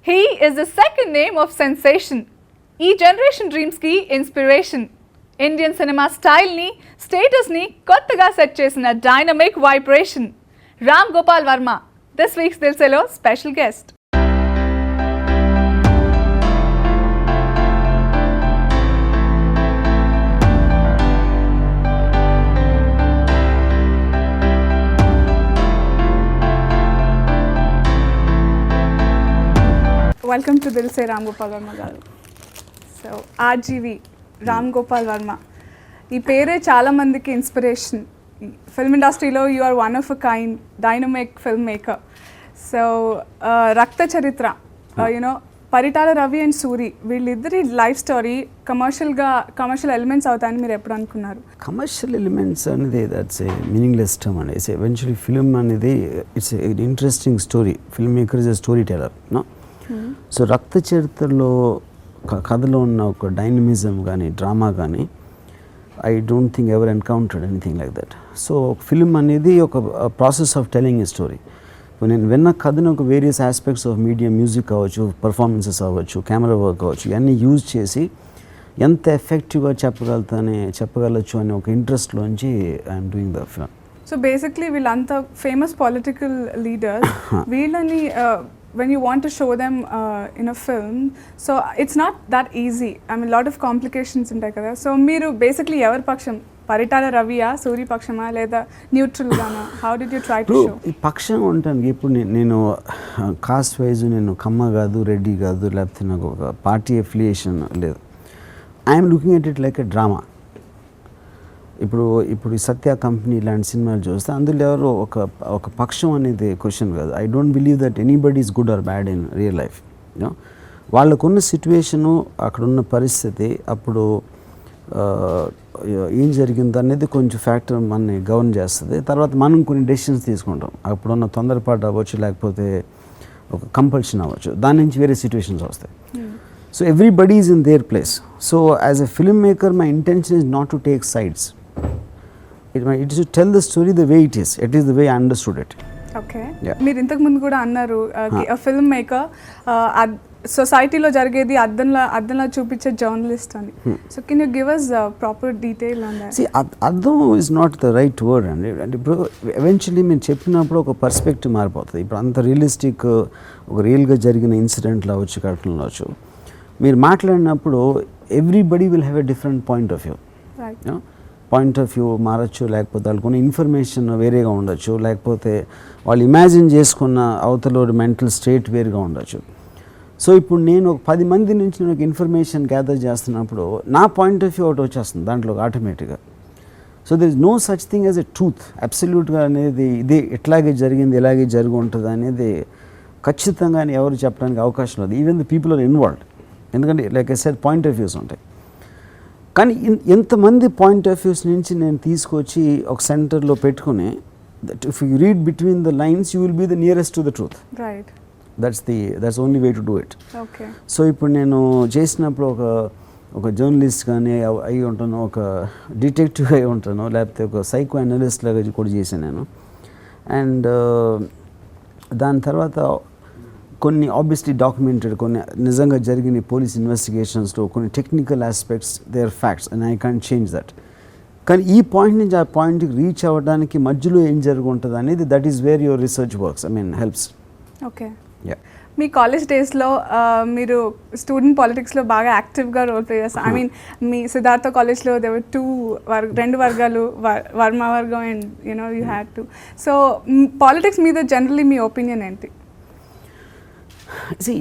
He is the second name of sensation. ఈ generation dreams కి inspiration. Indian cinema style ని, status ని కొత్తగా సెట్ చేసిన dynamic vibration. Ram Gopal Varma, this week's దిల్సేలో special guest. Welcome to Dilse Ram Gopal Varma garu. So RGV Ram Gopal Varma, ఈ పేరే చాలామందికి ఇన్స్పిరేషన్. ఫిల్మ్ ఇండస్ట్రీలో you are one of a kind dynamic film maker. So Rakta Charitra, you know Paritala Ravi and Suri, వీళ్ళిద్దరి లైఫ్ స్టోరీ కమర్షియల్ ఎలిమెంట్స్ అవుతాయని మీరు ఎప్పుడు అనుకున్నారు? కమర్షియల్ ఎలిమెంట్స్ అనేది దట్స్ ఏ మీనింగ్లెస్ టర్మ్ అండి. ఇట్స్ ఎవెన్చువలీ ఫిల్మ్ అనేది it's interesting story. Film maker is a story teller, no. So Rakta చరిత్రలో కథలో ఉన్న ఒక డైనమిజం కానీ డ్రామా కానీ I don't think ever encountered anything like that. So film అనేది ఒక process of telling a story. నేను విన్న కథను ఒక various aspects of media, music అవ్వచ్చు, పర్ఫార్మెన్సెస్ అవ్వచ్చు, కెమెరా వర్క్ అవ్వచ్చు, ఇవన్నీ యూజ్ చేసి ఎంత ఎఫెక్టివ్గా చెప్పగలచ్చు అనే ఒక ఇంట్రెస్ట్లోంచి I'm doing the film. So basically వీళ్ళంతా ఫేమస్ పొలిటికల్ లీడర్స్. వీళ్ళని when you want to show them in a film, so it's not that easy. I mean, lot of complications ఉంటాయి కదా. సో మీరు బేసిక్లీ ఎవరి పక్షం, పరిటాల రవియా, సూరి పక్షమా, లేదా neutral Gaana? How did you try to show? ఈ పక్షం ఉంటాను. ఇప్పుడు నేను కాస్ట్ వైజ్ నేను కమ్మ కాదు, రెడ్డి కాదు, లేకపోతే నాకు ఒక పార్టీ అఫిలియేషన్ లేదు. I'm looking at it like a drama. ఇప్పుడు ఈ సత్య కంపెనీ ఇలాంటి సినిమాలు చూస్తే అందులో ఎవరో ఒక పక్షం అనేది క్వశ్చన్ కాదు. I don't believe that anybody is good or bad in real life. You know వాళ్ళకున్న సిచ్యువేషను, అక్కడున్న పరిస్థితి, అప్పుడు ఏం జరిగింది అనేది కొంచెం ఫ్యాక్టర్ మనని గవర్న్ చేస్తుంది. తర్వాత మనం కొన్ని డెసిషన్స్ తీసుకుంటాం. అప్పుడున్న తొందరపాటు అవ్వచ్చు, లేకపోతే ఒక కంపల్షన్ అవ్వచ్చు, దాని నుంచి వేరే సిచ్యువేషన్స్ వస్తాయి. So everybody is in their place. So as a film maker my intention is not to take sides. It is to tell the story the way it is. It is the way I understood it. Okay. మీరు ఇంతకు ముందు కూడా అన్నారు film maker సొసైటీలో జరిగేది అద్దంలో చూపించే journalist అని. So can you give us proper detail on that? See, అద్దం is not the right word అండి. అంటే ఇప్పుడు ఎవెన్చువల్లీ మేము చెప్పినప్పుడు ఒక పర్స్పెక్టివ్ మారిపోతుంది. ఇప్పుడు అంత రియలిస్టిక్, ఒక రియల్గా జరిగిన ఇన్సిడెంట్లు అవ్వచ్చు, ఘటనలు అవ్వచ్చు, మీరు మాట్లాడినప్పుడు everybody will have a different point of view. Point of view మారచ్చు, లేకపోతే వాళ్ళకున్న ఇన్ఫర్మేషన్ వేరేగా ఉండొచ్చు, లేకపోతే వాళ్ళు ఇమాజిన్ చేసుకున్న అవతల మెంటల్ స్టేట్ వేరుగా ఉండొచ్చు. సో ఇప్పుడు నేను ఒక 10 మంది నుంచి నేను ఒక ఇన్ఫర్మేషన్ గ్యాదర్ చేస్తున్నప్పుడు నా పాయింట్ ఆఫ్ వ్యూ ఒకటి వచ్చేస్తుంది దాంట్లో ఆటోమేటిక్గా. So there is no such thing as a truth అబ్సల్యూట్గా అనేది ఇదే ఇట్లాగే జరిగింది, ఇలాగే జరిగి ఉంటుంది అనేది ఖచ్చితంగా ఎవరు చెప్పడానికి అవకాశం లేదు. Even the people are involved. ఎందుకంటే like I said point of views ఉంటాయి. కానీ ఎంతమంది పాయింట్ ఆఫ్ వ్యూస్ నుంచి నేను తీసుకొచ్చి ఒక సెంటర్లో పెట్టుకుని that if you read between the lines you will be the nearest to the truth. Right. That's only way to do it. Okay. So ఇప్పుడు నేను చేసినప్పుడు ఒక జర్నలిస్ట్ కానీ అయి ఉంటాను, ఒక డిటెక్టివ్ అయి ఉంటాను, లేకపోతే ఒక సైకో అనలిస్ట్ లాగా కూడా చేశాను నేను. అండ్ దాని తర్వాత కొన్ని ఆబ్వియస్లీ డాక్యుమెంటెడ్, కొన్ని నిజంగా జరిగిన పోలీస్ ఇన్వెస్టిగేషన్స్లో కొన్ని technical aspects, they are facts and I can't change that. కానీ ఈ పాయింట్ నుంచి ఆ పాయింట్కి రీచ్ అవ్వడానికి మధ్యలో ఏం జరుగుంటుంది అనేది that is where your research works, I mean helps. Okay. Me college డేస్లో మీరు స్టూడెంట్ పాలిటిక్స్లో బాగా యాక్టివ్గా రోల్ ప్లే చేస్తారు. ఐ మీన్ మీ సిద్ధార్థ కాలేజ్లో దేవర్ 2 వర్గాలు, వర్మ వర్గం and you know you had to. So politics మీద జనరల్లీ మీ ఒపీనియన్ ఏంటి? See,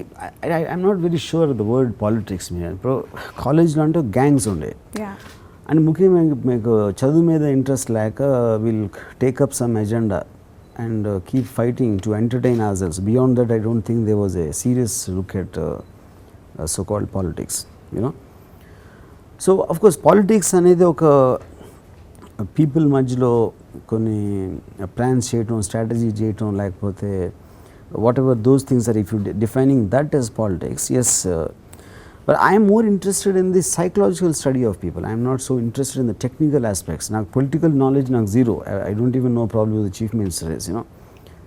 I'm not very sure of the word politics. ఇప్పుడు కాలేజ్లో అంటే గ్యాంగ్స్ ఉండే, అండ్ ముఖ్యంగా మీకు చదువు మీద ఇంట్రెస్ట్ లేక will take up some agenda and keep fighting to entertain ourselves. Beyond that, I don't think there was a serious look at so-called politics, you know. So, of course, politics అనేది ఒక people మధ్యలో కొన్ని plans చేయటం, strategy చేయటం, లేకపోతే whatever those things are, if you defining that as politics, yes, but I am more interested in the psychological study of people. I am not so interested in the technical aspects. Now political knowledge నాకు zero. I don't even know probably who the chief minister is, you know.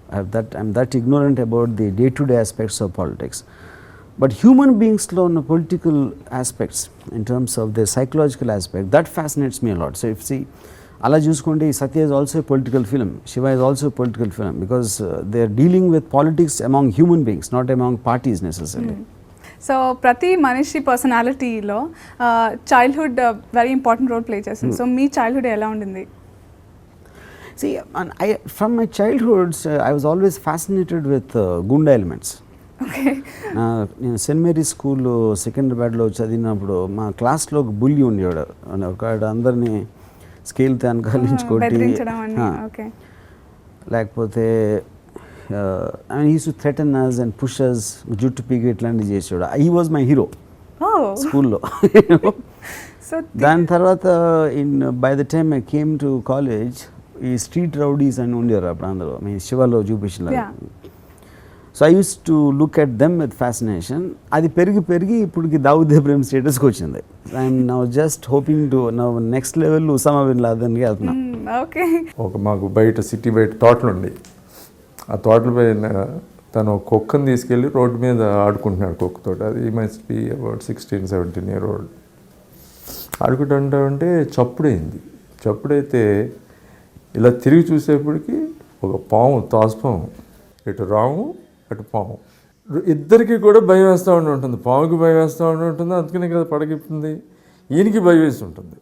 I'm that ignorant about the day-to-day aspects of politics. But human beings లో ఉన్న political aspects in terms of the psychological aspect that fascinates me a lot. So if see అలా చూసుకుంటే Satya is also political film, Shiva is also political film, because they are dealing with politics among human beings, not among parties necessary. So ప్రతి మనిషి పర్సనాలిటీలో childhood very important role play చేస్తుంది. So మీ childhood ఎలా ఉండింది? See, from my childhood, I was always fascinated with gunda elements. Okay. నేను Saint Mary's school సికింద్రాబాద్లో చదివినప్పుడు మా క్లాస్లో ఒక బుల్లి ఉండేవాడు, ఒక అందరినీ స్కేల్తో వెనకాలించి కొట్టి, లేకపోతే used to threaten us and push us, జుట్టు పీకి ఇట్లాంటివి చేసేవాడు. హీ వాజ్ మై హీరో స్కూల్లో. దాని తర్వాత by the time I came to college, ఈ స్ట్రీట్ రౌడీస్ అని ఉండేవారు అప్పుడు అందరూ, మీ శివలో చూపించిన. So I used to look at them with fascination. అది పెరిగి ఇప్పటికి దావుద్ ఇబ్రహీం స్టేటస్కి వచ్చింది. I'm now just hoping to now next level Osama bin లాదెన్కి వెళ్తున్నాం. ఒక మాకు బయట సిటీ బయట తోటలు ఉండి, ఆ తోటల పైన తను కుక్కను తీసుకెళ్ళి రోడ్డు మీద ఆడుకుంటున్నాడు కుక్కతోటి. అది must be about 16-17 year old. ఆడుకుంటుంటే చప్పుడైంది. చప్పుడైతే ఇలా తిరిగి చూసేప్పటికి ఒక పాము, తాసుపాము, ఇటు రాము అటు పాము, ఇద్దరికి కూడా భయం వేస్తూ ఉంటుంది. పాముకి భయం వేస్తూ ఉంటుంది, అందుకనే కదా పడగిస్తుంది. ఈయనకి భయం వేసి ఉంటుంది.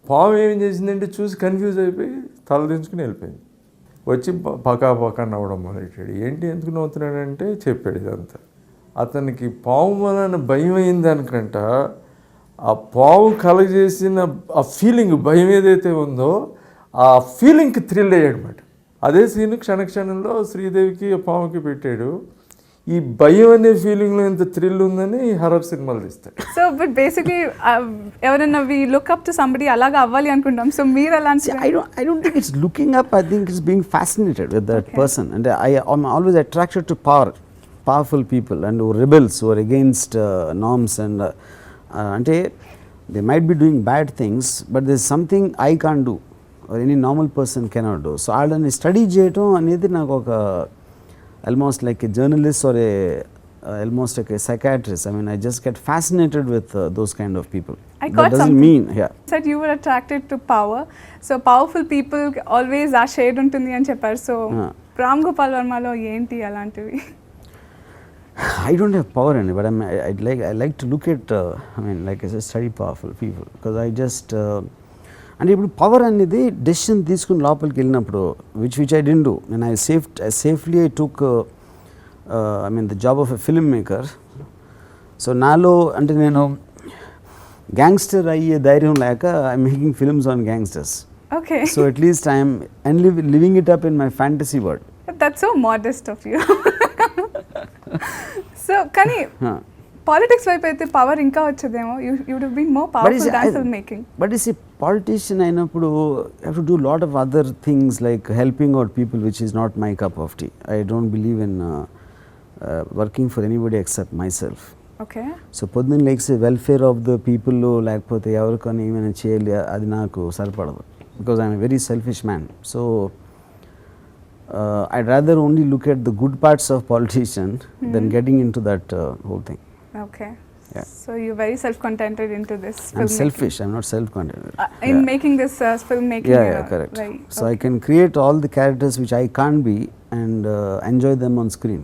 పాము ఏం చేసిందంటే చూసి కన్ఫ్యూజ్ అయిపోయి తల దించుకుని వెళ్ళిపోయింది. వచ్చి పకా నవ్వడం మొదలెట్టాడు. ఏంటి ఎందుకు నవ్వుతున్నాడంటే చెప్పాడు ఇదంతా. అతనికి పాము వలన భయం అయింది అనుకంట, ఆ పాము కలగజేసిన ఆ ఫీలింగ్, భయం ఏదైతే ఉందో ఆ ఫీలింగ్కి థ్రిల్ అయ్యాడనమాట. అదే సీన్ క్షణక్షణంలో శ్రీదేవికి పాముకి పెట్టాడు. ఈ భయం అనే ఫీలింగ్లో ఎంత థ్రిల్ ఉందని హర్రర్ సినిమాలు తీస్తాడు. సో బట్ బేసిక్లీ ఎవరైనా we look up to somebody అలాగా అవ్వాలి అనుకుంటాం. సో మీరు ఎలా? I don't think it's looking up. I think it's being fascinated with that person. And I'm always attracted to powerful people and who rebels, who are against norms and ante they might be doing bad things, but there's something I can't do or any normal person cannot do. So వాళ్ళని study చేయటం అనేది నాకు ఒక almost like a journalist or almost like a psychiatrist. I mean, I just get fascinated with those kind of people. That doesn't mean, yeah. Said you were attracted to power. So powerful people always ఆ shade ఉంటుంది అని చెప్పారు. So Ram Gopal వర్మలో ఏంటి అలాంటివి? I don't have power in it, but I like to look at I mean, like I said, study powerful people, because I just అంటే ఇప్పుడు power అనేది decision తీసుకుని లోపలికి వెళ్ళినప్పుడు విచ్ ఐ డెంట్ డూ. నేను I safely I took I mean the job of a film maker. So నాలో అంటే నేను గ్యాంగ్స్టర్ అయ్యే ధైర్యం లేక I making films on gangsters. Okay. So at least I'm living it up in my fantasy world. That's so modest of you. So కానీ politics వైపు అయితే power ఇంకా వచ్చేదేమో. You would have been more powerful than film making. But is A politician అయినప్పుడు you have to do lot of other things like helping out people, which is not my cup of tea. I don't believe in working for anybody except myself. Okay. So పొద్దున్న likes welfare of the people, లేకపోతే ఎవరికైనా ఏమైనా చేయాలి, అది నాకు సరిపడదు. Because I'm a very selfish man. So I'd rather only look at the good parts of politician than getting into that whole thing. Okay. Yeah. So you're very self-contented into this film. I'm selfish. I'm not self-contented. In making this filmmaking. Yeah, correct. Right. So okay. I can create all the characters which I can't be and enjoy them on screen.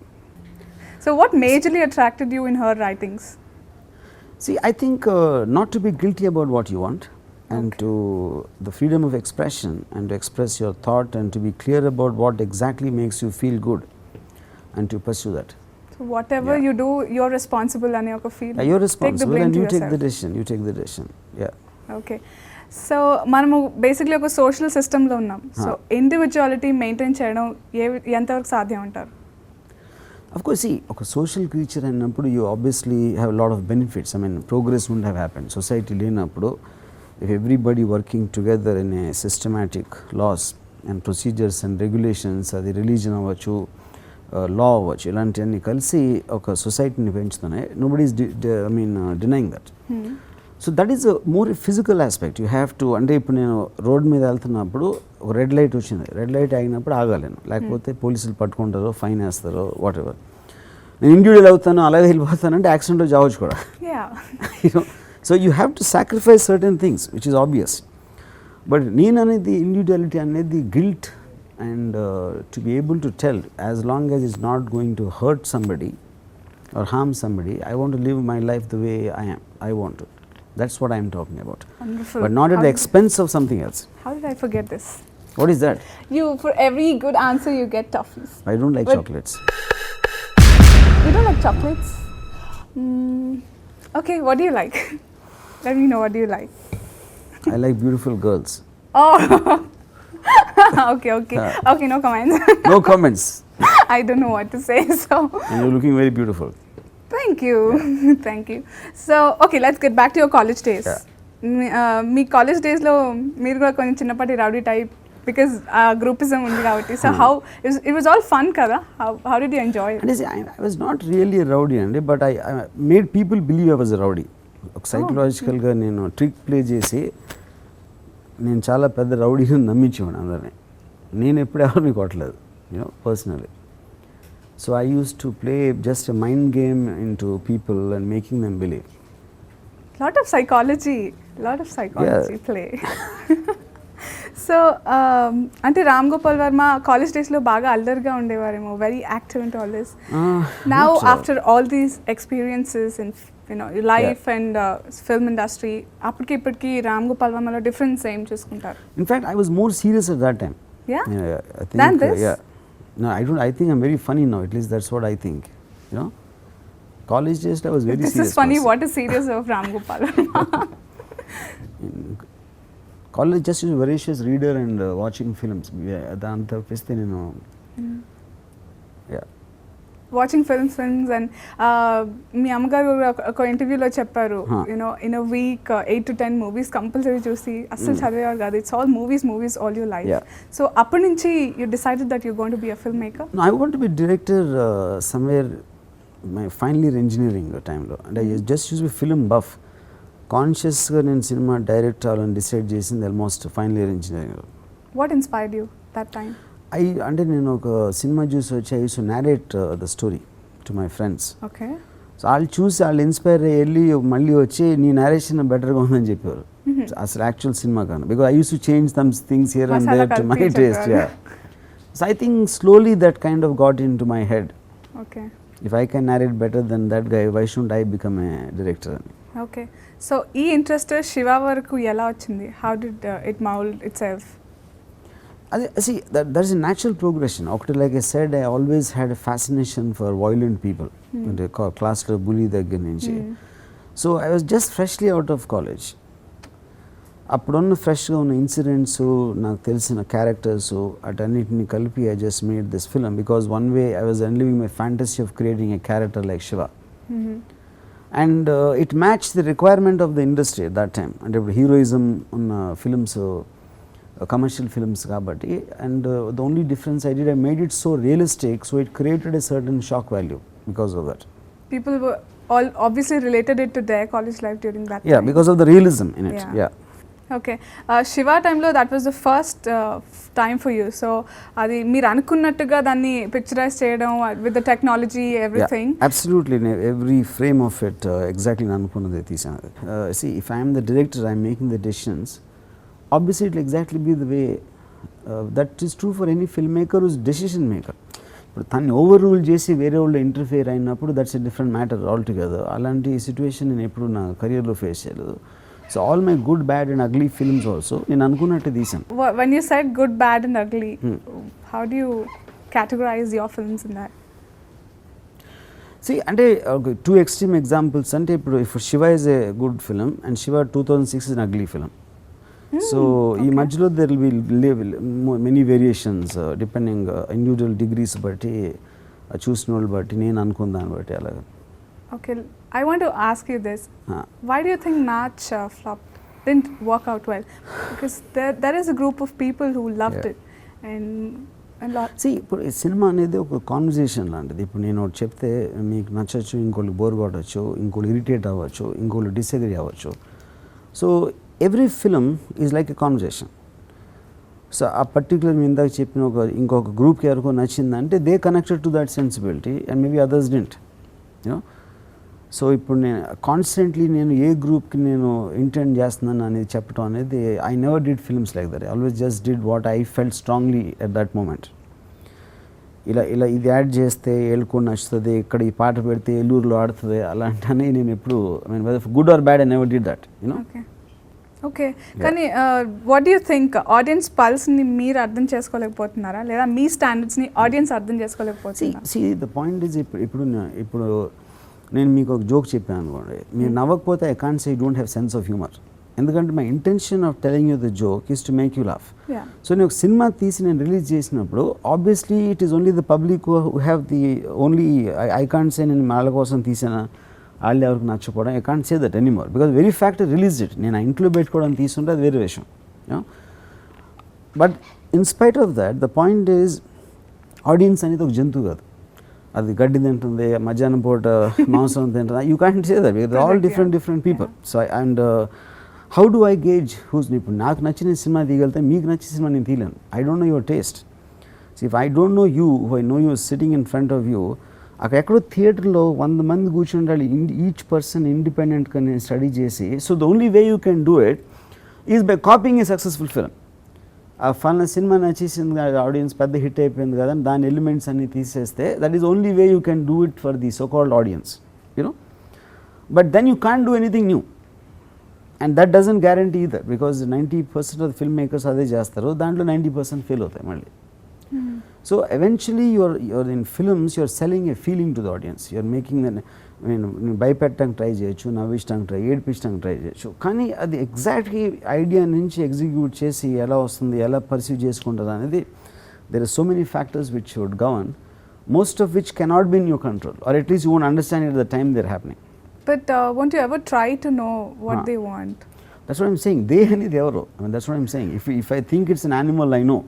So what majorly attracted you in her writings? See, I think not to be guilty about what you want, and to the freedom of expression, and to express your thought, and to be clear about what exactly makes you feel good, and to pursue that. So whatever you do, you're responsible and you're feel. You're responsible and you take the decision. You take the decision. Yeah. Okay. So మనము basically ఒక social సిస్టంలో ఉన్నాం. So individuality maintain చేయడం ఎంతవరకు సాధ్యం అంటారు? Of course, see, ఒక social creature అయినప్పుడు you obviously have a lot of benefits. I mean, progress wouldn't have happened. Society లేనప్పుడు if everybody working together in a systematic laws and procedures and regulations, అది religion అవ్వచ్చు, లా అవ్వచ్చు, ఇలాంటివన్నీ కలిసి ఒక సొసైటీని పెంచుతున్నాయి. Nobody is denying that. So that is more physical aspect. You have to, అంటే ఇప్పుడు నేను రోడ్ మీద వెళ్తున్నప్పుడు ఒక రెడ్ లైట్ వచ్చింది, రెడ్ లైట్ ఆగినప్పుడు ఆగాలేను, లేకపోతే పోలీసులు పట్టుకుంటారో ఫైన్ వేస్తారో వాట్ ఎవర్. నేను ఇండివిజువల్ అవుతాను అలాగే వెళ్ళిపోతానంటే యాక్సిడెంట్లో చావచ్చు కూడా. So you have to sacrifice certain things which is obvious. But నేను అనేది ఇండివిజువాలిటీ అనేది guilt and to be able to tell as long as is not going to hurt somebody or harm somebody, I want to live my life the way I am. I want to. That's what I am talking about. Wonderful. But not at the expense of something else. How did I forget this? What is that? You, for every good answer, you get toffees. I don't like But chocolates. You don't like chocolates? Okay, what do you like? Let me know, what do you like? I like beautiful girls. Oh, okay. Okay, no comments. No comments. I don't know what to say, so. And you're looking very beautiful. Thank you. Thank you. So, okay, let's get back to your college days. Me college డేస్లో మీరు కూడా కొంచెం చిన్నపాటి rowdy type, because groupism ఉంది కాబట్టి. So how it was all fun కదా, how did you enjoy it? And see, I was not really a rowdy అండి, but I made people believe I was a rowdy. సైకలాజికల్గా నేను trick play చేసి నేను చాలా పెద్ద రౌడీని నమ్మించేవాడు అందరినీ. నేను ఎప్పుడు ఎవరిని కొట్టలేదు, personally. So I used to play just a mind game into people and making them believe. Lot of psychology play. So అంటే రామ్ గోపాల్ వర్మ కాలేజ్ డేస్లో బాగా అల్లరిగా ఉండేవారేమో, very active and all this. Now after all these experiences in life and film industry, అప్పటికి ఇప్పటికి Ram Gopal వర్మలో difference ఏం చూసుకుంటారు? In fact, I was more serious at that time. Yeah? I think, Than this? Yeah. No, I think I'm very funny now. At least that's what I think. College days I was very This serious. is funny. person. What is serious of Ram Gopal Varma? College just was a voracious reader and watching films. Adanta piste nenu. Yeah. Watching films and మీ అమ్మగారు ఒక ఇంటర్వ్యూలో చెప్పారు, in a week 8 to 10 movies compulsory చూసి అస్సలు చదివేవారు కాదు. It's all movies all your life. So అప్పటి నుంచి you decided that you going to be a film maker? No, I want to be director somewhere my final year engineering టైంలో. And I just used to be film buff. కాన్షియస్గా నేను cinema direct అవ్వాలని decide చేసింది almost final year engineering. What inspired you that time? అంటే నేను ఒక cinema చూసి వచ్చి I used to narrate the story to my friends. Okay. So వాళ్ళు చూసి వాళ్ళు ఇన్స్పైర్ అయ్యి వెళ్ళి మళ్ళీ వచ్చి నీ నారేషన్ బెటర్గా ఉందని చెప్పారు. అసలు యాక్చువల్ సినిమా కాను, because I used to change some things here and there to my taste. So I think slowly that kind of got into my head. Okay. If I can narrate better than that guy, why should I become a director అని. Okay. So ఈ interest Shiva వరకు ఎలా వచ్చింది? How did it mould itself? అదే see that is a natural progression. ఒకటి like I said, I always had a fascination for violent people. అంటే క్లాస్లో bully దగ్గర నుంచి. So I was just freshly out of college. అప్పుడున్న ఫ్రెష్గా ఉన్న incidents, నాకు తెలిసిన క్యారెక్టర్స్, అటన్నిటిని కలిపి I just made this film because one way I was unliving my fantasy of creating a character like Shiva. And it matched the requirement of the industry at that time. అంటే ఇప్పుడు heroism ఉన్న films commercial films kabatti, and the only difference I did, I made it so realistic, so it created a certain shock value because of that. People were all obviously related it to their college life during that time. Yeah, because of the realism in it. Yeah. Okay. Shiva time lo that was the first time for you. So adi meer anukunnattuga danni picturize cheyadam with the technology, everything. Yeah, absolutely. Every frame of it exactly anukunnade teesanu. See, if I am the director, I am making the decisions. Obviously it will exactly be the way that is true for any filmmaker who is decision maker. ఇప్పుడు తను over rule చేసి వేరే వాళ్ళు interfere అయినప్పుడు that's a different matter all together. అలాంటి situation నేను ఎప్పుడు నా కెరియర్లో ఫేస్ చేయలేదు. So all my good bad and ugly films also నేను అనుకున్నట్టు తీసాను. When you said good, bad and ugly, how do you categorize your films in that? See, అంటే టూ ఎక్స్ట్రీమ్ ఎగ్జాంపుల్స్. అంటే ఇప్పుడు if Shiva is a good film and Shiva 2006 is an ugly film. So ఈ మధ్యలో there will be many variations depending individual degrees బట్టి చూసిన వాళ్ళు బట్టి నేను అనుకున్న దాన్ని బట్టి అలాగా. Okay, I want to ask you this. Why do you think Natch flopped, didn't work out well? Because there is a group of people who loved it and a lot. See, ఇప్పుడు ఈ cinema అనేది ఒక conversation లాంటిది. ఇప్పుడు నేను ఒకటి చెప్తే మీకు నచ్చచ్చు, ఇంకోళ్ళు బోర్ కొట్టచ్చు, ఇంకోళ్ళు ఇరిటేట్ అవ్వచ్చు, ఇంకోళ్ళు డిసగ్రీ అవ్వచ్చు. So every film is like a conversation. So ఆ పర్టికులర్ మీ ఇందాక చెప్పిన ఇంకొక గ్రూప్కి ఎవరికో నచ్చిందంటే they connected to that sensibility and maybe others didn't, you know. So ఇప్పుడు నేను కాన్స్టెంట్లీ నేను ఏ గ్రూప్కి నేను ఇంటెండ్ చేస్తున్నాను అనేది చెప్పడం అనేది I never did films like that. I always just did what I felt strongly at that moment. ఇలా ఇది యాడ్ చేస్తే ఏలుకొని నచ్చుతుంది, ఇక్కడ ఈ పాట పెడితే ఏలూరులో ఆడుతుంది అలాంటి నేను ఎప్పుడు I mean good or bad I never did that, you know. Okay, కానీ వాట్ యూ థింక్ ఆడియన్స్ పల్స్ని మీరు అర్థం చేసుకోలేకపోతున్నారా, లేదా మీ స్టాండర్డ్స్ని ఆడియన్స్ అర్థం చేసుకోలేకపోతున్నారా? సి ద పాయింట్ ఈజ్ ఇప్పుడు నేను మీకు ఒక జోక్ చెప్పాను అనుకోండి, మీరు నవ్వకపోతే I can't say you don't have sense of humour. ఎందుకంటే my intention of telling you the joke is to make you laugh. So నేను ఒక సినిమా తీసి నేను రిలీజ్ చేసినప్పుడు obviously it is only the public who have the only I can't సే నేను వాళ్ళ కోసం తీసాను వాళ్ళు ఎవరికి నచ్చకపోవడం, I can't say that anymore because very fact release it. నేను ఆ ఇంట్లో పెట్టుకోవడం తీసుకుంటే అది వేరే విషయం. But in spite of that the point is audience అనేది ఒక జంతువు కాదు, అది గడ్డి తింటుంది, మధ్యాహ్నం పూట మాంసం తింటుంది. You can't say that because all different people. So and how do I gauge whose ఇప్పుడు నాకు నచ్చిన సినిమా తీయగలితే మీకు నచ్చిన సినిమా నేను తీయలేను. I don't know your taste. So if I don't know you, I know you sitting in front of you, అక్కడ ఎక్కడో థియేటర్లో 100 మంది కూర్చుంటారు, ఈచ్ పర్సన్ ఇండిపెండెంట్గా నేను స్టడీ చేసి. So the only way you can do it is by copying a successful film. ఆ ఫలానా సినిమా నచ్చేసింది కదా, ఆడియన్స్ పెద్ద హిట్ అయిపోయింది కదా, దాని ఎలిమెంట్స్ అన్ని తీసేస్తే that is only way you can do it for the so called audience, you know. But then you can't do anything new and that doesn't guarantee either because 90% of film makers అదే చేస్తారు, దాంట్లో 90% fail అవుతాయి మళ్ళీ. So eventually you're in films, you're selling a feeling to the audience. You're making them, I mean, భయపెట్టడానికి try చేయొచ్చు, నవ్వించడానికి ఏడిపించడానికి try చేయొచ్చు, కానీ అది ఎగ్జాక్ట్గా ఐడియా నుంచి ఎగ్జిక్యూట్ చేసి ఎలా వస్తుంది, ఎలా పర్సీవ్ చేసుకుంటుంది అనేది there are so many factors which would govern, most of which cannot be in your control, or at least you won't understand it at the time they're happening. But won't you ever try to know what they want? That's what I'm saying. They అనేది ఎవరు, I mean, that's what I'm saying. If I think it's an animal, I know.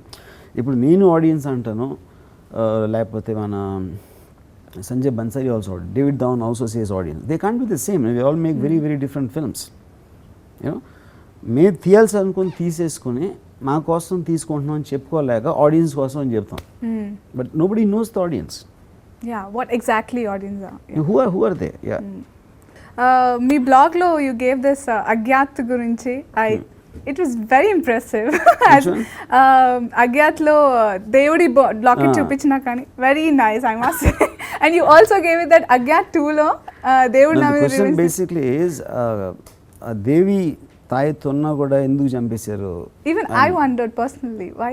ఇప్పుడు నేను audience అంటాను, లేకపోతే మన Sanjay Bhansali also, David Dhawan also says audience. They can't be the same. We all make very different films, you know. మేము తీయాల్సి అనుకుని తీసేసుకుని మా కోసం తీసుకుంటున్నాం అని చెప్పుకోలేక ఆడియన్స్ కోసం అని చెప్తాం. But nobody knows the audience. What exactly audience are? Who are they? మీ బ్లాగ్లో యూ గేవ్ దిస్ అజ్ఞాత్ గురించి. It was very impressive. అజ్ఞాత్లో దేవుడి బ్లాకెట్ చూపించినా కానీ very nice, I must say. And you also gave it that Agyaat 2లో దేవుడి నా మీద క్వశ్చన్ బేసిక్లీ ఈజ్ దేవి తాయెత్తున్నా కూడా ఎందుకు చంపేశారు? Even I wondered personally why.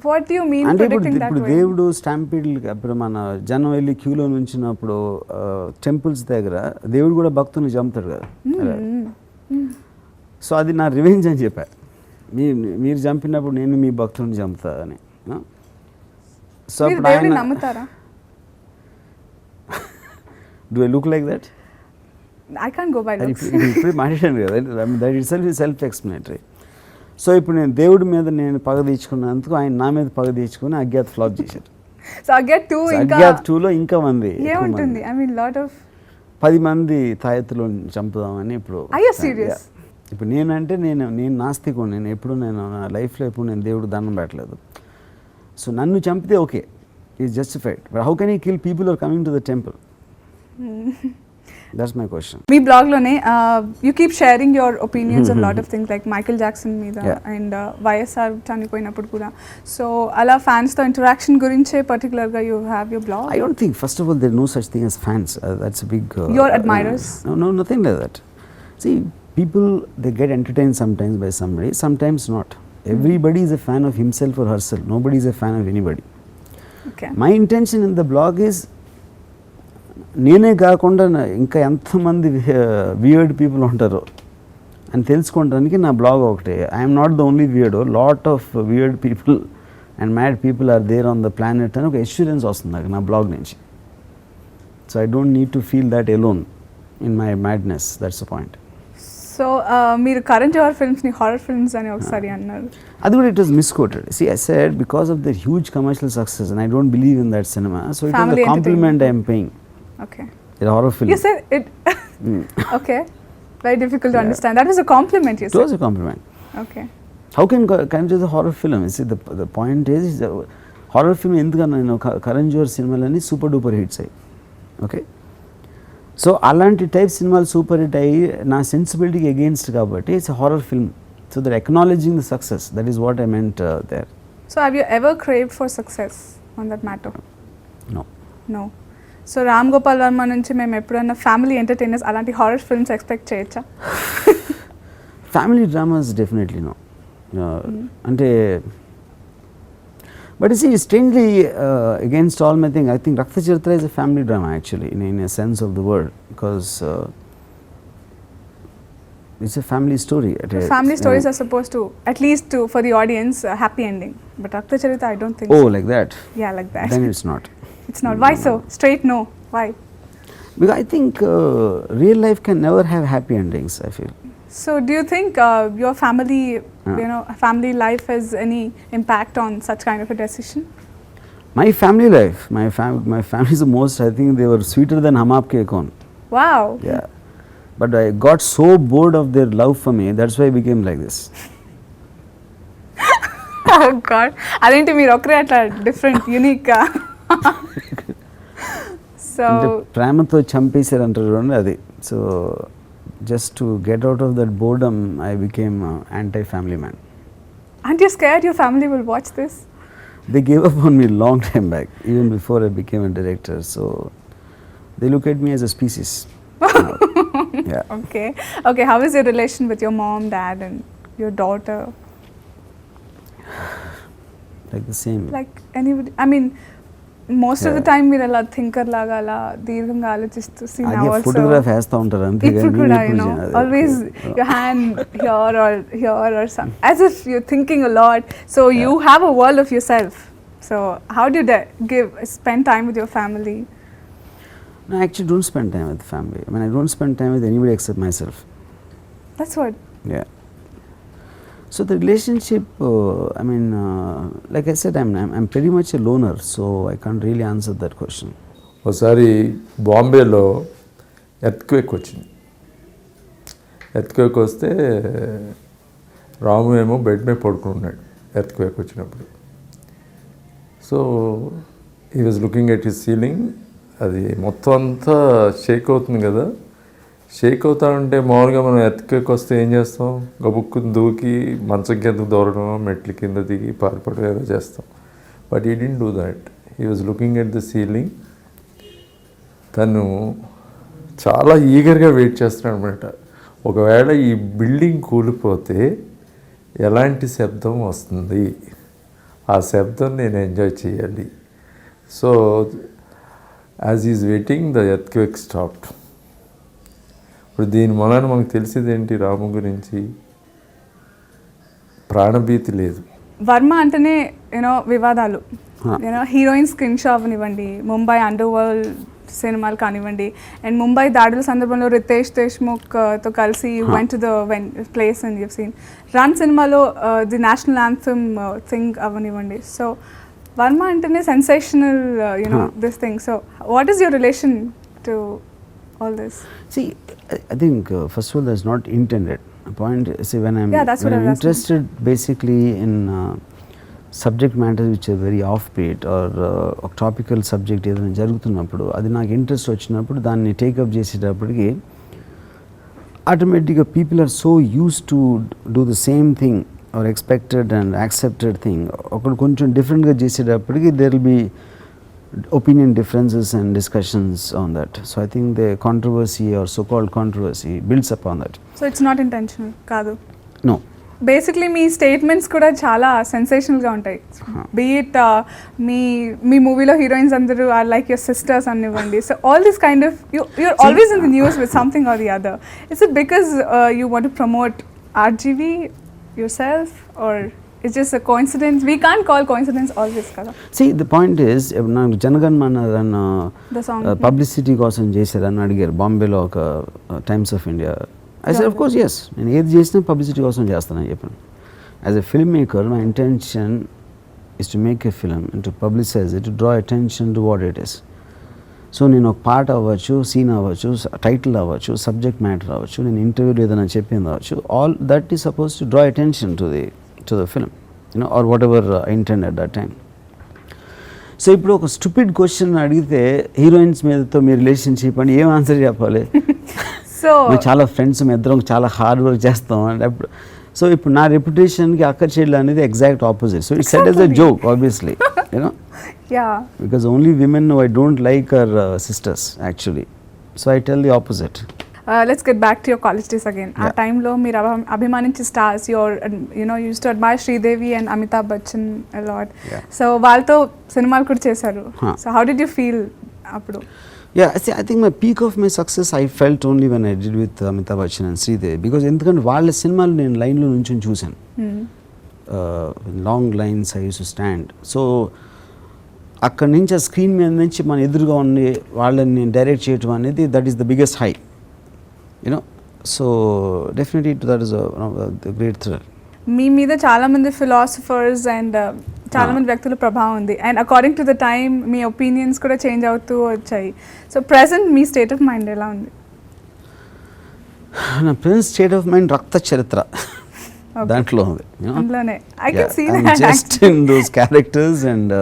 What you mean అంటే ప్రెడిక్టింగ్ దట్? ఇప్పుడు దేవుడు స్టాంపీడ్ అప్పుడు మన జనం వెళ్ళి క్యూలో నుంచినప్పుడు టెంపుల్స్ దగ్గర దేవుడు కూడా భక్తుల్ని చంపుతాడు కదా. సో అది నా రివెంజ్ అని చెప్పా. మీరు చంపినప్పుడు నేను మీ భక్తుడిని చంపుతా అని. సో అప్పుడు ఆయన నమ్ముతారా? Do I look like that? I can't go by looks. ఇప్పుడు మాట్లాడాను కదా, that it self explanatory. So ఇప్పుడు నేను దేవుడి మీద నేను పగ తీర్చుకున్నందుకు ఆయన నా మీద పగ తీర్చుకుని అజ్ఞాత్ ఫ్లాప్ చేశారు. సో అజ్ఞాత్ 2లో ఇంకా మంది ఏముంటుంది? ఐ మీన్ లాట్ ఆఫ్ 10 మంది తాయెత్తులో చంపుదామని. ఇప్పుడు ఇప్పుడు నేనంటే నేను నాస్తికుడు. నేను ఎప్పుడు నేను నా లైఫ్లో ఎప్పుడు నేను దేవుడు దండం పెట్టలేదు. సో నన్ను చంపితే okay, is justified. But how can you kill people are coming to the temple? That's my question. మీ బ్లాగ్లోనే you keep sharing your opinions on lot of things like Michael Jackson మీద అండ్ వైఎస్ఆర్ చనిపోయినప్పుడు కూడా. సో అలా ఫ్యాన్స్తో interaction గురించే పర్టికులర్గా you have your blog. I don't think first of all there no such thing as fans. That's big. Your admirers? No, nothing like that. See, people, they get entertained sometimes by somebody, sometimes not. Everybody is a fan of himself or herself. Nobody is a fan of anybody. Okay. My intention in the blog is నేనే కాకుండా ఇంకా ఎంతమంది weird people ఉంటారో అని తెలుసుకోవడానికి నా blog ఒకటే. I'm not the only weird, lot of weird people and mad people are there on the planet అని ఒక ఎష్యూరెన్స్ వస్తుంది నాకు నా బ్లాగ్ నుంచి. So I don't need to feel that alone in my madness. That's the point. So మీరు current your ఫిల్మ్స్ని horror films అని ఒకసారి అన్నారు. అది కూడా it was misquoted. See, I said because of the huge commercial success and I don't believe in that cinema. So it was a compliment I am paying. Okay. It's a horror film. You said it. Okay. Very difficult to Yeah. understand. That was a compliment, you It was said. a compliment. Okay. How can do the horror film? See, the point is horror film ఎందుకన్నా నేను కరణ్ జోహర్ సినిమాలన్నీ super duper hits అయ్యి okay so అలాంటి type సినిమాలు super hit అయ్యి నా సెన్సిబిలిటీకి against కాబట్టి it's horror film so that acknowledging the success that is what I meant there So have you ever craved for success on that matter? No No. So Ram Gopal Varma నుంచి మేము ఎప్పుడైనా family entertainers అలాంటి horror films expect చేయొచ్చా? Family dramas definitely no అంటే but is strangely against all my thing I think Rakta Charitra is a family drama actually in a sense of the word because it's a family story. Family stories are supposed to, at least to for the audience, a happy ending. But Rakta Charita, I don't think Oh, so. like that? Yeah, like that. Then it's not. It's not. Why so? Straight no. Why? Because I think real life can never have happy endings, I feel. So do you think your family, family life has any impact on such kind of a decision? My family life, my family is the most, I think they were sweeter than Hum Aapke Kaun. Wow. Yeah. But I got so bored of their love for me, that's why I became like this. Oh God. అదేంటి మీరు ఒకరే అట్లా different unique so అంటే ప్రేమతో చంపేశారు అంటారు చూడండి అది so just to get out of that boredom I became anti family man aren't you scared your family will watch this? They gave up on me long time back, even before I became a director. So they look at me as a species. Yeah. Okay, how is your relation with your mom, dad and your daughter? Like the same. Like anybody, I mean, most of the Yeah. time మీరు అలా thinker లాగా అలా దీర్ఘంగా ఆలోచిస్తూ see now అది also photograph వేస్తూ ఉంటారు అంతే ఇప్పుడు కూడా always your hand here or some as if you're thinking a lot, so you have a world of yourself. So how do you spend time with your family? No, I actually don't spend time with the family. I mean, I don't spend time with anybody except myself. That's what. Yeah. So the relationship, I mean, like I said, I'm pretty much a loner, so I can't really answer that question. ఒకసారి బాంబేలో earthquake వచ్చింది. Earthquake వస్తే రాము ఏమో bed మీద పడుకున్నాడు earthquake వచ్చినప్పుడు. So he was looking at his ceiling. అది మొత్తం అంతా షేక్ అవుతుంది కదా. షేక్ అవుతా ఉంటే మామూలుగా మనం ఎర్త్క్వేక్ వస్తే ఏం చేస్తాం? గబుక్కుని దూకి మంచం కింద దూరడం, మెట్ల కింద దిగి పారిపోవడం ఏదో చేస్తాం. But he didn't do that. He was looking at the ceiling. తను చాలా ఈగర్గా వెయిట్ చేస్తున్నాడు అనమాట. ఒకవేళ ఈ బిల్డింగ్ కూలిపోతే ఎలాంటి శబ్దం వస్తుంది, ఆ శబ్దం నేను ఎంజాయ్ చేయాలి. So as is waiting the earthquake stopped. ఇప్పుడు దీని మూలాన మనకు తెలిసేది ఏంటి? రాము గురించి ప్రాణభీతి లేదు. వర్మ అంటేనే వివాదాలు, హీరోయిన్ స్క్రీన్ షాట్ అవనివ్వండి, ముంబై అండర్ వరల్డ్ సినిమాలు కానివ్వండి, అండ్ ముంబై దాడుల సందర్భంలో రితేష్ దేశ్ముఖ్ తో కలిసి went to the place and you seen run సినిమాలో ది నేషనల్ యాంథమ్ థింగ్ అవనివ్వండి. సో వర్మ అంటేనే sensational this thing. So what is your relation to all this? See, I think first of all, that's not intended. The point, see, when I'm interested basically in subject matters which are very offbeat or topical subject ఏదైనా జరుగుతున్నప్పుడు అది నాకు interest వచ్చినప్పుడు దాన్ని take up చేసేటప్పటికి ఆటోమేటిక్గా people are so used to do the same thing or expected and accepted thing. ఒకడు కొంచెం డిఫరెంట్గా చేసేటప్పటికి there will be opinion differences and discussions on that. So I think the controversy or so-called controversy builds upon that. So it's not intentional కాదు? No. Basically మీ statements కూడా చాలా సెన్సేషనల్గా ఉంటాయి. బీఇట్ మీ మూవీలో హీరోయిన్స్ అందరూ ఆర్ లైక్ యువర్ సిస్టర్స్ అనివ్వండి. So all this kind of you're always in the news with something or the other. It's it because you want to promote RGV yourself or it's just a coincidence? We can't call coincidence always kada. See, the point is నాకు జనగణ్ మన publicity కోసం చేశారని అడిగారు బాంబేలో ఒక times of India. I said of course yes, నేను ఏది చేసినా పబ్లిసిటీ కోసం చేస్తానని చెప్పాను. As a film maker my intention is to make a film and to publicize it, to draw attention to what it is. So నేను ఒక పాట అవ్వచ్చు, సీన్ అవ్వచ్చు, టైటిల్ అవ్వచ్చు, సబ్జెక్ట్ మ్యాటర్ అవ్వచ్చు, నేను ఇంటర్వ్యూలో ఏదైనా చెప్పింది అవ్వచ్చు, all that is supposed to draw attention to the film, you know, or whatever intend at that time. So ఇప్పుడు ఒక స్టూపిడ్ క్వశ్చన్ అడిగితే హీరోయిన్స్ మీదతో మీ రిలేషన్షిప్ అని ఏం ఆన్సర్ చెప్పాలి? సో మేము చాలా ఫ్రెండ్స్, మేము ఇద్దరం చాలా హార్డ్ వర్క్ చేస్తాం అంటే అప్పుడు. సో ఇప్పుడు నా రెప్యుటేషన్కి అక్క చెల్లెలు అనేది exact opposite. So it's set as a joke obviously, you know, yeah, because only women who I don't like are sisters actually, so I tell the opposite. Let's get back to your college days again. ఆ టైంలో మీరు అభిమానించే stars, used to admire Sridevi and Amitabh Bachchan a lot. So వాళ్ళతో సినిమాలు కూడా చేశారు. So how did you feel అప్పుడు? Yeah, I think my peak of my success I felt only when I did with Amitabh Bachchan and Sridevi, because ఎందుకంటే వాళ్ళ సినిమాలు నేను లైన్లో నుంచి చూశాను. Long lines I used to stand. So అక్కడి నుంచి ఆ స్క్రీన్ మీద నుంచి మన ఎదురుగా ఉండి వాళ్ళని నేను డైరెక్ట్ చేయటం అనేది that is the biggest high, you know. So definitely that is the great thrill. మీ మీద చాలా మంది ఫిలాసఫర్స్ అండ్ చాలా మంది వ్యక్తుల ప్రభావం ఉంది, and according to the time me opinions కూడా చేంజ్ అవుతూ వచ్చాయి. So present me state of mind ఎలా ఉంది? నా ప్రెసెంట్ స్టేట్ ఆఫ్ మైండ్ రక్త చరిత్ర దాంట్లో ఉంది, అందులోనే I can see that just in those characters and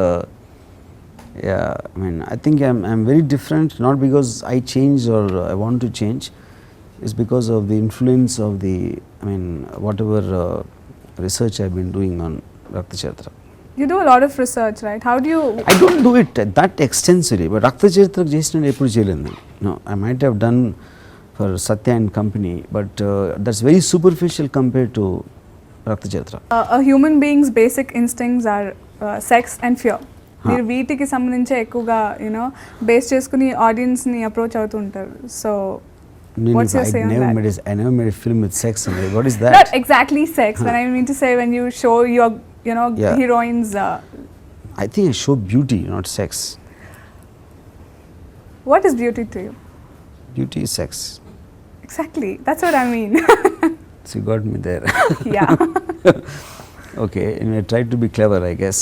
yeah, I mean, I think I'm very different, not because I change or I want to change. It's because of the influence of the, I mean, whatever research I've been doing on Rakta Charitra. You do a lot of research, right? How do you? I don't do it that extensively, but Rakta Charitra చేసిన ఎప్పుడు చేయలేదు. No, I might have done for Satya and Company, but that's very superficial compared to Rakta Charitra. A human being's basic instincts are sex and fear. మీరు వీటికి సంబంధించి ఎక్కువగా you know base చేసుకుని ఆడియన్స్ని approach అవుతూ ఉంటారు. So what's your say on that? I never made a film with sex in it. What is that? Not exactly sex, but I mean to say when you show your, you know, heroines. I think I show beauty, not sex. What is beauty to you? Beauty is sex. Exactly. That's what I mean. So you got me there. Yeah. Okay, anyway, I tried to be clever, I guess.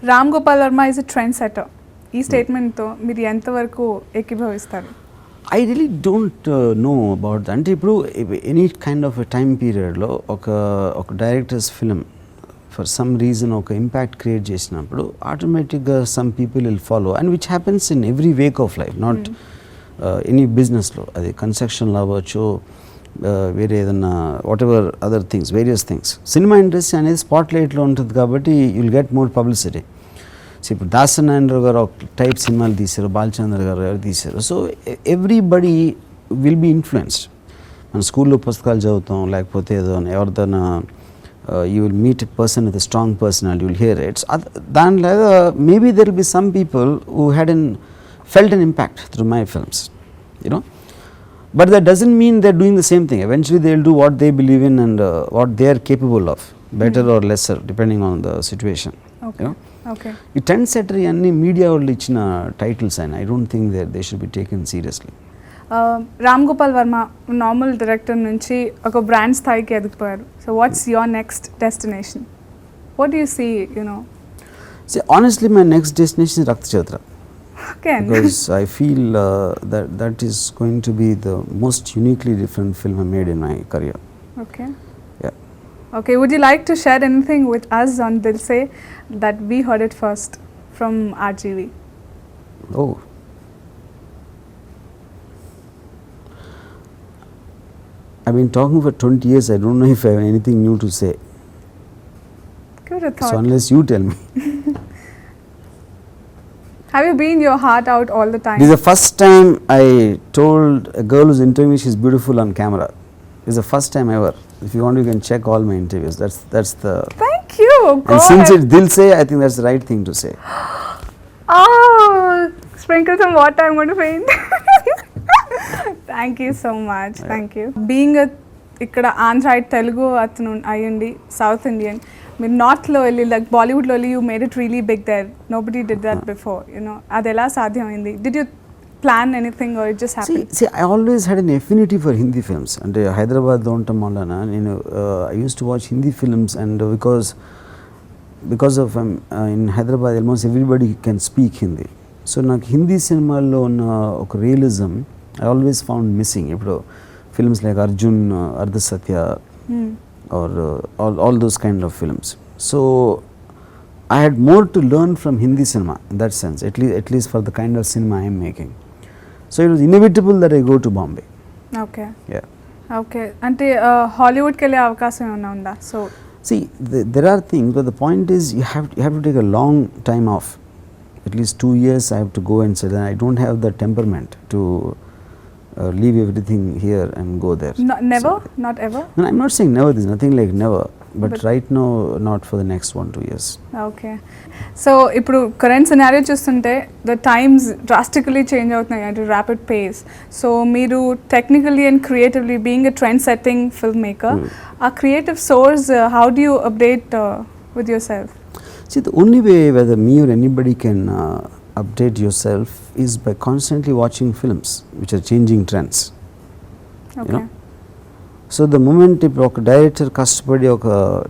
Ram Gopal Varma is a trend setter. ఈ స్టేట్మెంట్తో మీరు ఎంతవరకు ఏకీభవిస్తారు? I really don't know about that. అంటే ఇప్పుడు any kind of time పీరియడ్లో ఒక directors film for some reason ఒక impact create చేసినప్పుడు ఆటోమేటిక్గా some people will follow, and which happens in every Wake of life, not any బిజినెస్లో. అది కన్స్ట్రక్షన్లో అవ్వచ్చు, వేరే ఏదన్నా what ever other things, various things. Cinema industry అనేది స్పాట్ లైట్లో ఉంటుంది కాబట్టి you will get more publicity. So ఇప్పుడు దాసనారాయణరావు గారు ఒక టైప్ సినిమాలు తీశారు, బాలచంద్ర గారు తీశారు. So everybody will be influenced. మన స్కూల్లో పుస్తకాలు చదువుతాం, లేకపోతే ఏదో ఎవరిదైనా you will meet a person with a strong personality, you will hear it's. దానిలో maybe there will be some people who had felt an impact through my films, you know. But that doesn't mean they're doing the same thing. Eventually they'll do what they believe in and what they are capable of, better or lesser depending on the situation. Okay. You know? Okay. ఈ trend setter అన్ని media వాళ్ళు ఇచ్చిన titles అయినా I don't think they should be taken seriously. Ram Gopal Varma normal director నుంచి ఒక brand స్థాయికి ఎదిగిపోయారు. So what's your next destination? What do you see, you know? See, honestly my next destination is Rakta Charitra. Okay. Because I feel that is going to be the most uniquely different film I made in my career. Okay. Yeah. Okay, would you like to share anything with us on Dil Se that we heard it first from RGV? Oh. I've been talking for 20 years. I don't know if I have anything new to say. Give it a thought. So unless you tell me. Have you been your heart out all the time? This is the first time I told a girl who's interviewing me she's beautiful on camera. This is the first time ever. If you want, you can check all my interviews. That's the. Thank you. Go And since ahead. it's Dil Se, I think that's the right thing to say. Oh, sprinkle some water. I'm going to faint. Thank you so much. Yeah. Thank you. Being a ఇక్కడ ఆంధ్ర తెలుగు అతను అయ్యండి, south Indian, మీరు నార్త్లో వెళ్ళి like బాలీవుడ్లో వెళ్ళి you made it really big there. Nobody did that before, you know. అది ఎలా సాధ్యమైంది? Did you plan anything or it just happen? See, I always had an affinity for Hindi films. అంటే హైదరాబాద్లో ఉండటం వలన నేను I used to watch Hindi films, and because of in Hyderabad almost everybody can speak Hindi. సో నాకు హిందీ సినిమాల్లో ఉన్న ఒక realism I always found missing. ఇప్పుడు films like Arjun, Ardh Satya or all those kind of films. So I had more to learn from Hindi cinema in that sense, at least for the kind of cinema I am making. So it was inevitable that I go to Bombay. Okay. Yeah. Okay. అంటే హాలీవుడ్కి వెళ్ళే అవకాశం ఏమైనా ఉందా? So See, there are things, but the point is you have to take a long time off. At least 2 years I have to go and sit, and I don't have the temperament to leave everything here and go there. Never? Not ever? No, I'm not saying never. There's nothing like never. But right now, not for the next 1-2 years. Okay. So ఇప్పుడు current scenario చూస్తుంటే the times drastically change అవుతున్నాయి at rapid pace. So మీరు technically and creatively being a trend setting film maker, ఆ creative source how do you update with yourself? See, the only way whether me or anybody can update yourself is by constantly watching films which are changing trends. Okay. You know? So the moment if ఒక director కష్టపడి ఒక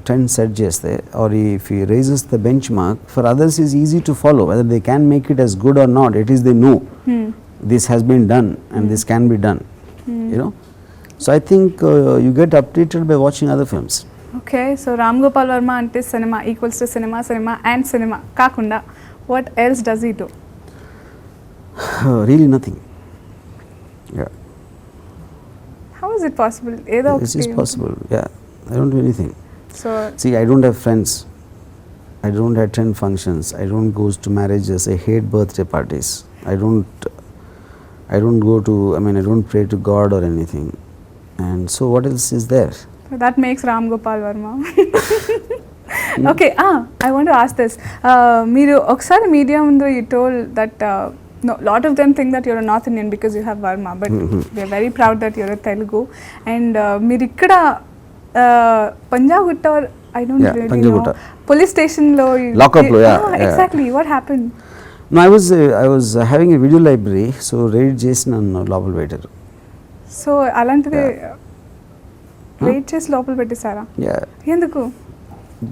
trend set చేస్తే or if he raises the benchmark, for others is easy to follow. Whether they can make it as good or not, at least they know this has been done and this can be done. You know? So I think you get updated by watching other films. Okay. So Ram Gopal Varma అంటే cinema equals to cinema, cinema and cinema కాకుండా what else does he do? Really nothing. Yeah. How is it possible? ఏదో This is possible. Yeah. I don't do anything. So See, I don't have friends. I don't attend functions. I don't go to marriages. I hate birthday parties. I don't go to, I don't pray to God or anything. And so what else is there? that makes Ram Gopal Varma. Okay, I want to ask this. మీరు ఒకసారి media ముందు you told that no, lot of them think that you're a North Indian because you have Varma, but we're very proud that you're a Telugu. And మీరు ఇక్కడ Panjagutta or I don't really Panjagutta. know. Police station lo Lockup lo, yeah. Exactly. What happened? No, I was having a video library, so raid చేసి నన్ను లోపల పెట్టారు. So అలాంటిది ride చేసి లోపల పెట్టేశారా? Yeah. ఎందుకు?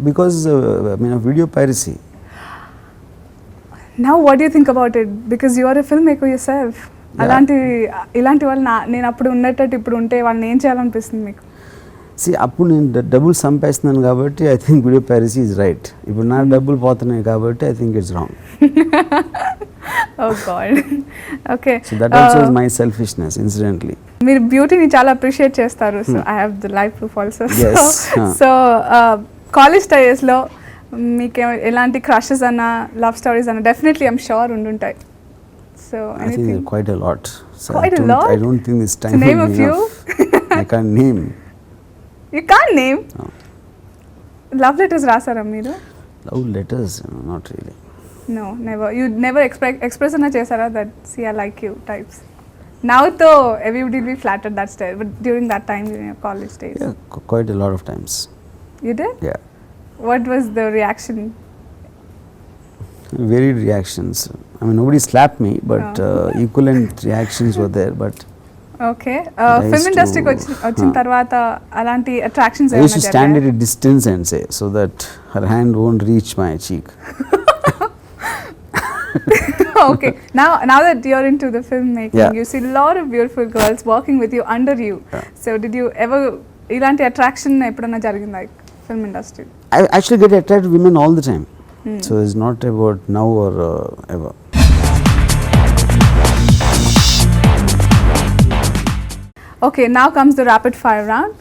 Because of video piracy. Now what do you think about it? Because you are a filmmaker yourself. ఇలాంటి వాళ్ళు నేను అప్పుడు ఉన్నట్టు ఇప్పుడు ఉంటే వాళ్ళని ఏం చేయాలనిపిస్తుంది మీకు? అప్పుడు నేను డబ్బులు సంపాదిస్తున్నాను కాబట్టి I think video piracy is right. ఇప్పుడు నా డబ్బులు పోతున్నాయి కాబట్టి I think it's wrong. Oh God. Okay. So that also is my selfishness, incidentally. మీరు బ్యూటీని చాలా అప్రిషియేట్ చేస్తారు. So I have the life proof also. So college డేస్లో మీకు ఎలాంటి క్రషెస్ అన్నా లవ్ స్టోరీస్ అన్నా డెఫినెట్లీ ఐమ్ షూర్ ఉండుంటాయి. సో I think there are quite a lot. So Quite a lot? I don't think this time To name will a be few? enough. I can't name. You can't name? No. Love letters రాసారా మీరు? Love letters? No, not really. No, never. You never express అన్నా చేశారా that see I like you types? Now though everybody will be flattered that style, but during that time in your college days. Yeah, quite a lot of times. You did? Yeah. What was the reaction? Varied reactions. Nobody slapped me, but equivalent reactions were there. But Okay. I Film used industry to- వచ్చిన తర్వాత అలాంటి attractions I used to ఏమైనా stand జరిగాయా? at a distance and say, so that her hand won't reach my cheek. Okay. Now that you're into the filmmaking, Yeah. you see a lot of beautiful girls working with you, under you. Yeah. So did you ever ఇలాంటి attraction ఎప్పుడన్నా జరిగిందా film industry? I actually get attracted to women all the time. So it's not about now or ever. Okay, now comes the rapid fire round.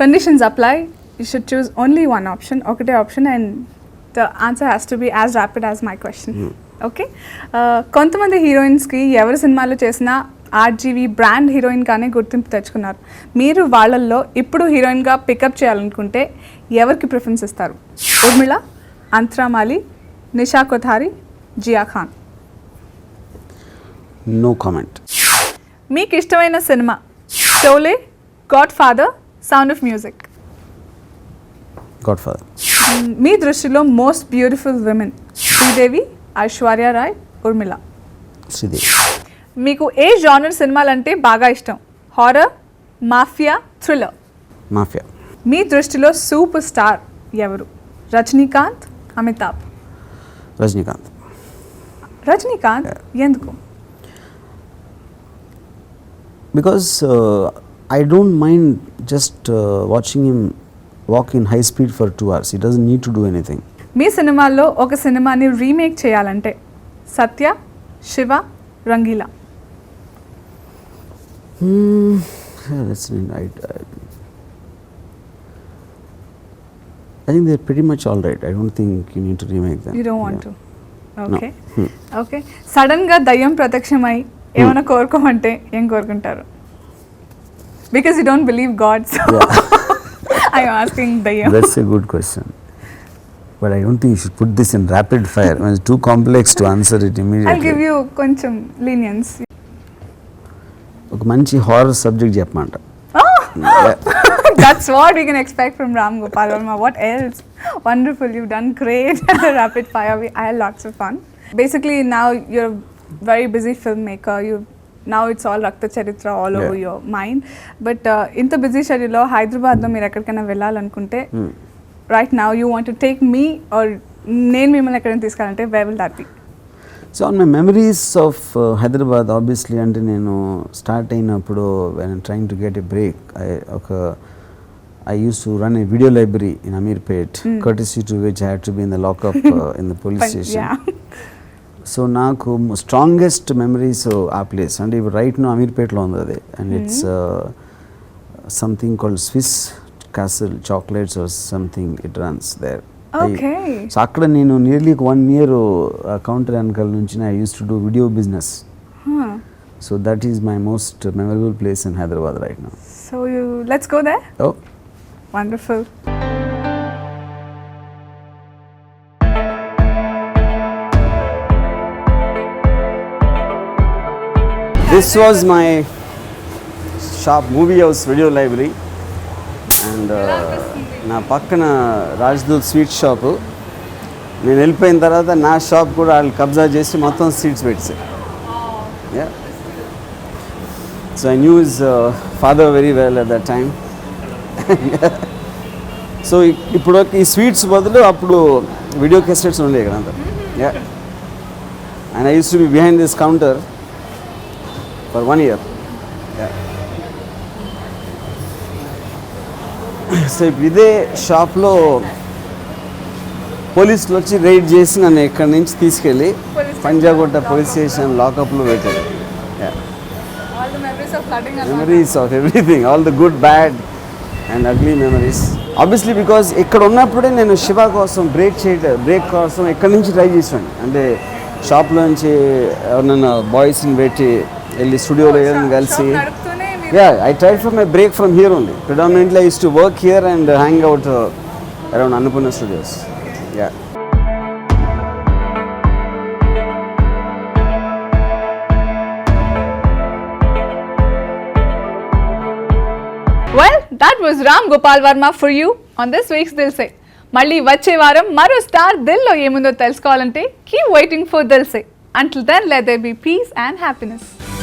Conditions apply. You should choose only one option, ఒకటే option, and the answer has to be as rapid as my question. Okay? కొంతమంది హీరోయిన్స్కి ఎవరి సినిమాలో చేసినా RGV brand హీరోయిన్గానే గుర్తింపు తెచ్చుకున్నారు. మీరు వాళ్ళల్లో ఇప్పుడు హీరోయిన్గా పికప్ చేయాలనుకుంటే ఎవరికి ప్రిఫరెన్స్ ఇస్తారు? ఉర్మిళ, అంత్రామాలి, నిషా కొథారి, జియా ఖాన్. No comment. మీకు ఇష్టమైన cinema Sholay, Godfather, Sound of Music. Godfather. మీ దృష్టిలో most beautiful women Sridevi, Aishwarya Rai, Urmila. Sridevi. మీకు ఏ జానర్ సినిమాలంటే బాగా ఇష్టం? Horror, mafia, thriller. Mafia. మీ దృష్టిలో సూపర్ స్టార్ ఎవరు? రజనీకాంత్, అమితాబ్. Rajnikant. రజనీకాంత్ ఎందుకు? Because I don't mind just watching him walk in high speed for 2 hours. He doesn't need to do anything. మీ సినిమాల్లో ఒక సినిమాని రీమేక్ చేయాలంటే Satya, Shiva, Rangeela. Yeah, that's I think they're pretty much all right. I don't think you need to remake them. You don't want Yeah. to. Okay. Okay. Sudden గా దయ్యం ప్రత్యక్షమై ఏమైనా కోరుకోమంటే ఏం కోరుకుంటారు? Because you don't believe God, so I'm asking దయ్యం. That's a good question. But I don't think you should put this in rapid fire. It's too complex to answer it immediately. I'll give you కొంచెం lenience. ఒక మంచి horror subject చెప్పమంట. That's what we can expect from Ram Gopal Varma. What else? Wonderful. You've done great at the rapid fire. I had lots of fun. Basically, now you're a very busy filmmaker. Now it's all Rakta Charitra all over your mind. But in the busy schedule, Hyderabad lo meer ekkadikana vellalanunte, right now you want to take me or nenu mimmalni ekkadana తీసుకెళ్ళాలంటే where will that be? So on my memories of Hyderabad, obviously, అంటే నేను start అయినప్పుడు when I'm trying to get a break, I used to run a video library in Amirpet, courtesy to which I had to be in the lockup in the police station. Yeah. So నాకు strongest memories ఆ place అంటే ఇప్పుడు right now అమీర్పేట్లో ఉంది అది and it's something called Swiss castle chocolates or something it runs there. Okay. So అక్కడ నేను nearly 1 year counter వెనకాల నుంచి I used to do video business. So that is my most memorable place in Hyderabad right now. So let's go there. Oh. Wonderful. This was my shop, movie house, video library, and నా పక్కన Rajdoot sweet shop. నేను వెళ్ళిపోయిన తర్వాత నా shop కూడా వాళ్ళు కబ్జా చేసి మొత్తం సీట్స్ పెట్టారు. Yeah. So I knew his father very well at that time. So ఇప్పుడు ఈ స్వీట్స్ బదులు అప్పుడు వీడియో క్యాసెట్స్ ఉండేవి కదా అంతా. Yeah. And I used to be behind this counter for 1 year. Yeah. So ఇప్పుడు ఇదే షాప్లో పోలీసులు వచ్చి రైడ్ చేసి నన్ను ఇక్కడి నుంచి తీసుకెళ్ళి పంజాగుట్ట పోలీస్ స్టేషన్ లాకప్లో పెట్టారు. All the memories of flooding are memories of everything, all the good bad and ugly memories. Obviously because ఇక్కడ ఉన్నప్పుడే నేను శివ కోసం బ్రేక్ కోసం ఎక్కడి నుంచి ట్రై చేసాను. అంటే షాప్లోంచి ఎవరినైనా బాయ్స్ని పెట్టి వెళ్ళి స్టూడియోలో వెళ్ళి కలిసి. Yeah, I tried for my break from here only. Predominantly I used to work here and hang out around Annapurna Studios. Yeah. Well, that was Ram Gopal Varma for you on this week's Dil Se. మళ్ళీ వచ్చే వారం మరో star దిల్లో ఏముందో తెలుసుకోవాలంటే keep waiting for Dil Se. Until then, let there be peace and happiness.